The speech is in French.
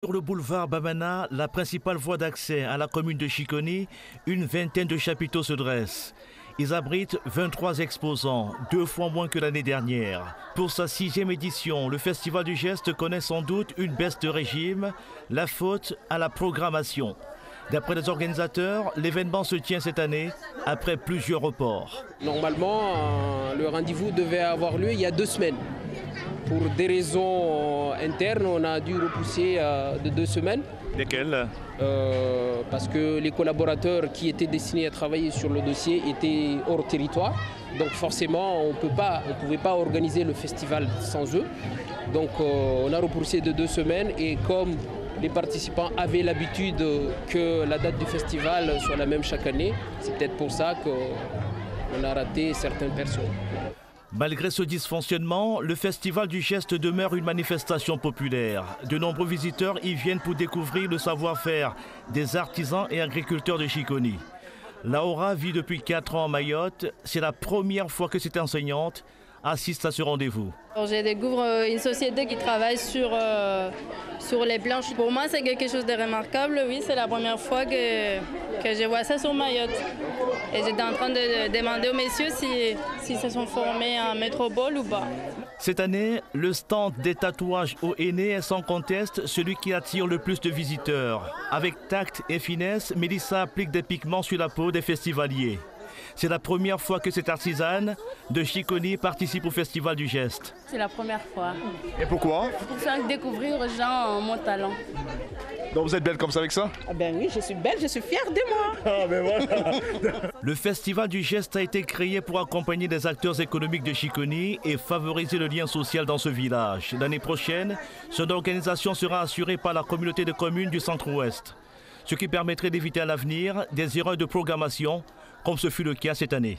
Sur le boulevard Bamana, la principale voie d'accès à la commune de Chiconi, une vingtaine de chapiteaux se dressent. Ils abritent 23 exposants, 2 fois moins que l'année dernière. Pour sa 6e édition, le Festival du Geste connaît sans doute une baisse de régime, la faute à la programmation. D'après les organisateurs, l'événement se tient cette année après plusieurs reports. Normalement, le rendez-vous devait avoir lieu il y a 2 semaines. Pour des raisons internes, on a dû repousser de 2 semaines. Lesquelles? Parce que les collaborateurs qui étaient destinés à travailler sur le dossier étaient hors territoire. Donc forcément, on ne pouvait pas organiser le festival sans eux. Donc on a repoussé de 2 semaines et comme les participants avaient l'habitude que la date du festival soit la même chaque année, c'est peut-être pour ça qu'on a raté certaines personnes. Malgré ce dysfonctionnement, le Festival du Geste demeure une manifestation populaire. De nombreux visiteurs y viennent pour découvrir le savoir-faire des artisans et agriculteurs de Chiconi. Laura vit depuis 4 ans à Mayotte. C'est la première fois que cette enseignante assiste à ce rendez-vous. Je découvre une société qui travaille sur les planches. Pour moi, c'est quelque chose de remarquable. Oui, c'est la première fois que je vois ça sur Mayotte. Et j'étais en train de demander aux messieurs si se sont formés en métropole ou pas. Cette année, le stand des tatouages au henné est sans conteste celui qui attire le plus de visiteurs. Avec tact et finesse, Mélissa applique des pigments sur la peau des festivaliers. C'est la première fois que cette artisane de Chiconi participe au Festival du Geste. C'est la première fois. Et pourquoi? Pour faire découvrir aux gens mon talent. Donc vous êtes belle comme ça avec ça? Ah ben oui, je suis belle, je suis fière de moi. Ah ben voilà. Le Festival du Geste a été créé pour accompagner les acteurs économiques de Chiconi et favoriser le lien social dans ce village. L'année prochaine, son organisation sera assurée par la communauté de communes du Centre-Ouest, ce qui permettrait d'éviter à l'avenir des erreurs de programmation, comme ce fut le cas cette année.